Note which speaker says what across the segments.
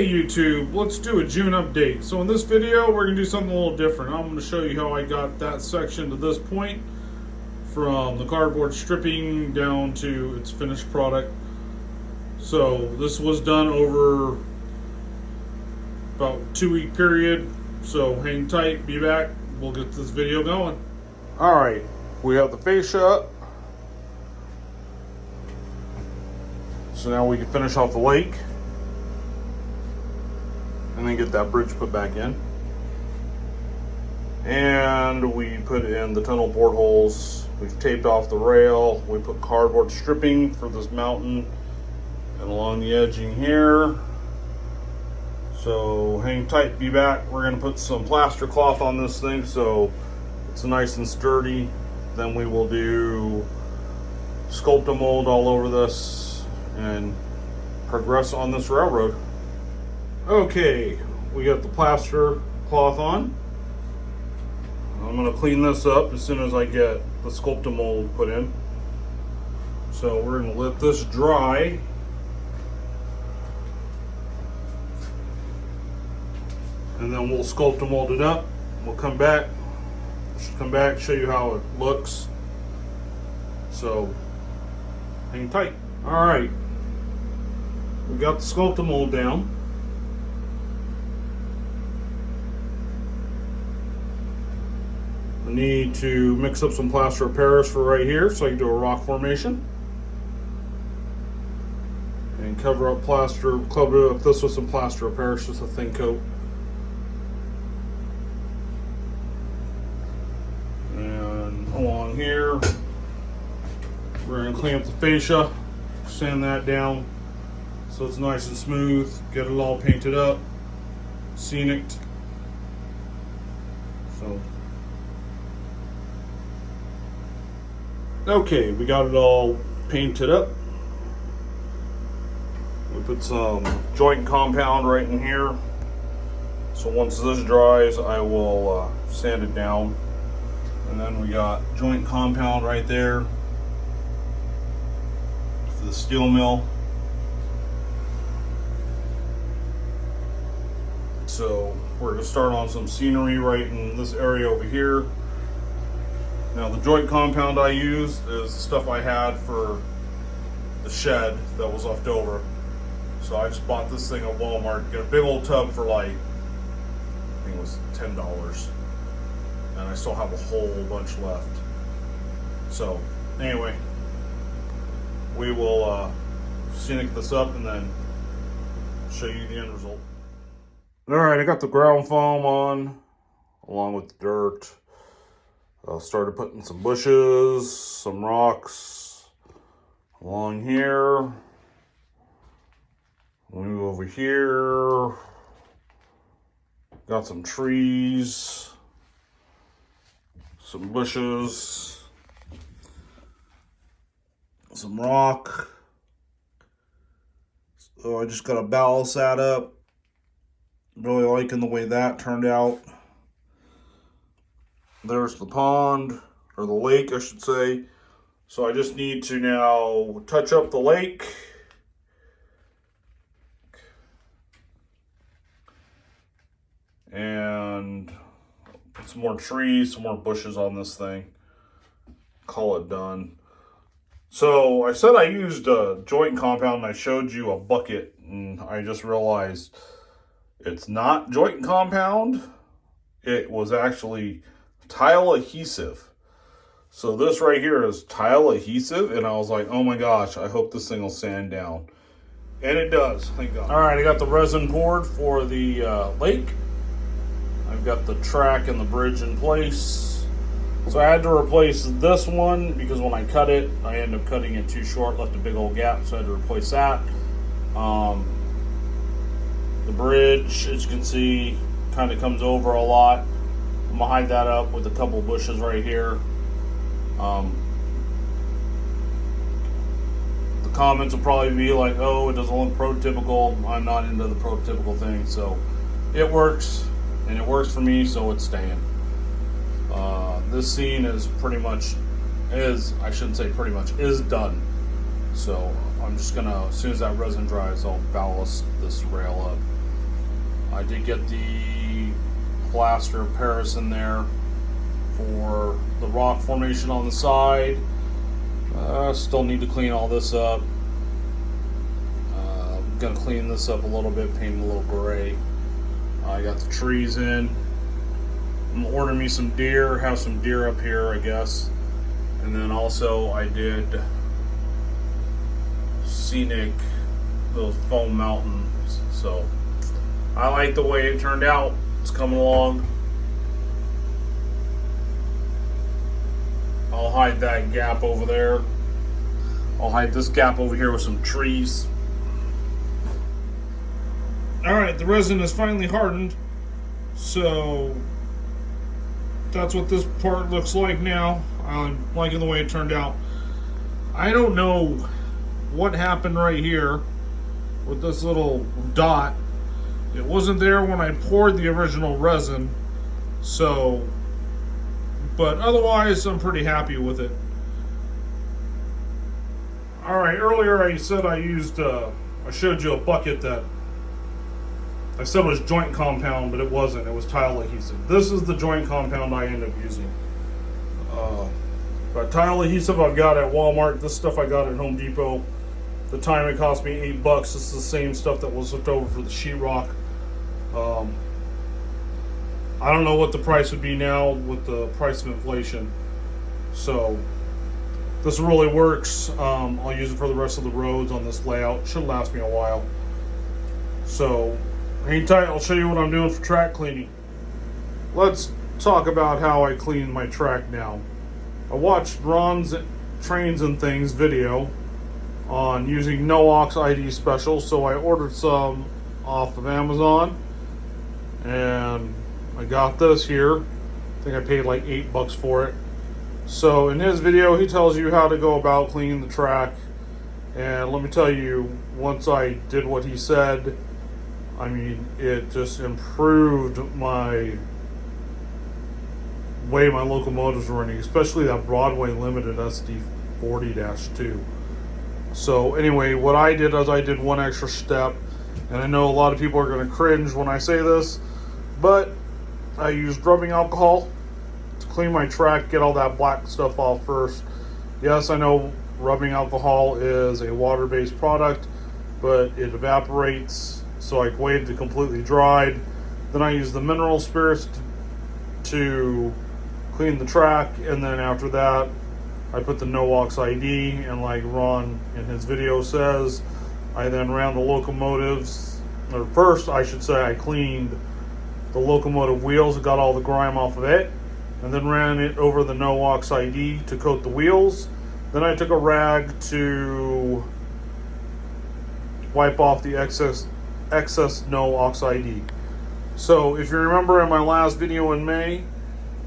Speaker 1: Okay, YouTube, let's do a June update. So in this video, we're going to do something a little different. I'm going to show you how I got that section to this point, from the cardboard stripping down to its finished product. So this was done over about a 2-week period. So hang tight, be back, we'll get this video going. Alright, we have the fascia up. So now we can finish off the lake. And then get that bridge put back in. And we put in the tunnel portholes. We've taped off the rail. We put cardboard stripping for this mountain and along the edging here. So hang tight, be back. We're gonna put some plaster cloth on this thing so it's nice and sturdy. Then we will do Sculpted Mold all over this and progress on this railroad. Okay, we got the plaster cloth on. I'm going to clean this up as soon as I get the Sculpted Mold put in. So we're going to let this dry. And then we'll Sculpted Mold it up. We'll come back, show you how it looks. So, hang tight. Alright, we got the Sculpted Mold down. I need to mix up some plaster of Paris for right here so I can do a rock formation. And cover up this with some plaster of Paris, just a thin coat. And along here, we're going to clean up the fascia, sand that down so it's nice and smooth, get it all painted up, scenic. So. Okay, we got it all painted up. We put some joint compound right in here. So once this dries, I will sand it down. And then we got joint compound right there for the steel mill. So we're gonna start on some scenery right in this area over here. Now the joint compound I use is the stuff I had for the shed that was left over. So I just bought this thing at Walmart, get a big old tub for like, I think it was $10. And I still have a whole bunch left. So anyway, we will scenic this up and then show you the end result. Alright, I got the ground foam on along with the dirt. Started putting some bushes, some rocks along here. Move over here. Got some trees, some bushes, some rock. So I just got to balance that up. Really liking the way that turned out. There's the pond, or the lake, I should say. So I just need to now touch up the lake. And put some more trees, some more bushes on this thing. Call it done. So I said I used a joint compound and I showed you a bucket. And I just realized it's not joint compound. It was actually tile adhesive. So this right here is tile adhesive, and I was like, oh my gosh, I hope this thing will sand down. And it does, thank God. All right, I got the resin poured for the lake. I've got the track and the bridge in place. So I had to replace this one because when I cut it, I ended up cutting it too short, left a big old gap, so I had to replace that. The bridge, as you can see, kind of comes over a lot. I'm gonna hide that up with a couple bushes right here. The comments will probably be like, oh, it doesn't look prototypical. I'm not into the prototypical thing, so it works, and it works for me, so it's staying. This scene is pretty much, is done. So I'm just gonna, as soon as that resin dries, I'll ballast this rail up. I did get the plaster of Paris in there for the rock formation on the side. Still need to clean all this up. I'm gonna clean this up a little bit, paint it a little gray. I got the trees in. I'm gonna order me some deer, have some deer up here, I guess. And then also I did scenic, those foam mountains. So I like the way it turned out. It's coming along. I'll hide that gap over there. I'll hide this gap over here with some trees. Alright, the resin is finally hardened. So that's what this part looks like now. I'm liking the way it turned out. I don't know what happened right here with this little dot. It wasn't there when I poured the original resin. So, but otherwise I'm pretty happy with it. Alright, earlier I said I used, I showed you a bucket that I said was joint compound, but it wasn't. It was tile adhesive. This is the joint compound I end up using. But tile adhesive I've got at Walmart. This stuff I got at Home Depot. The time it cost me $8. This is the same stuff that was left over for the sheetrock. I don't know what the price would be now with the price of inflation. So this really works. I'll use it for the rest of the roads on this layout. Should last me a while. So hang tight, I'll show you what I'm doing for track cleaning. Let's talk about how I clean my track now. I watched Ron's Trains and Things video on using No-Ox ID specials, so I ordered some off of Amazon, and I got this here. I think I paid like $8 for it. So in his video, he tells you how to go about cleaning the track, and let me tell you, once I did what he said, I mean, it just improved my way my locomotives were running, especially that Broadway Limited SD40-2. So anyway, what I did is I did one extra step, and I know a lot of people are going to cringe when I say this, but I used rubbing alcohol to clean my track, get all that black stuff off first. Yes, I know rubbing alcohol is a water-based product, but it evaporates, so I waited to completely dry. Then I used the mineral spirits to clean the track, and then after that I put the No-Ox ID, and like Ron in his video says, I then ran the locomotives, or first I should say I cleaned the locomotive wheels and got all the grime off of it, and then ran it over the No-Ox ID to coat the wheels. Then I took a rag to wipe off the excess No-Ox ID. So if you remember in my last video in May,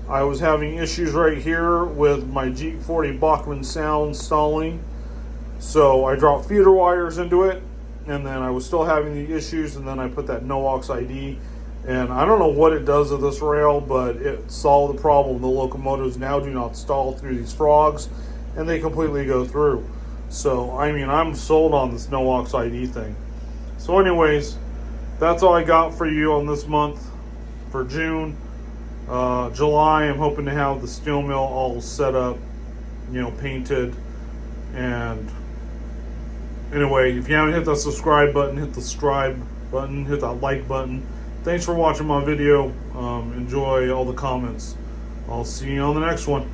Speaker 1: I was having issues right here with my Jeep 40 Bachmann sound stalling. So I dropped feeder wires into it, and then I was still having the issues, and then I put that No-Ox ID. And I don't know what it does to this rail, but it solved the problem. The locomotives now do not stall through these frogs, and they completely go through. So, I mean, I'm sold on this No-Ox ID thing. So anyways, that's all I got for you on this month for June. July, I'm hoping to have the steel mill all set up, you know, painted. And anyway, if you haven't hit that subscribe button, hit the subscribe button, hit that like button. Thanks for watching my video. Enjoy all the comments. I'll see you on the next one.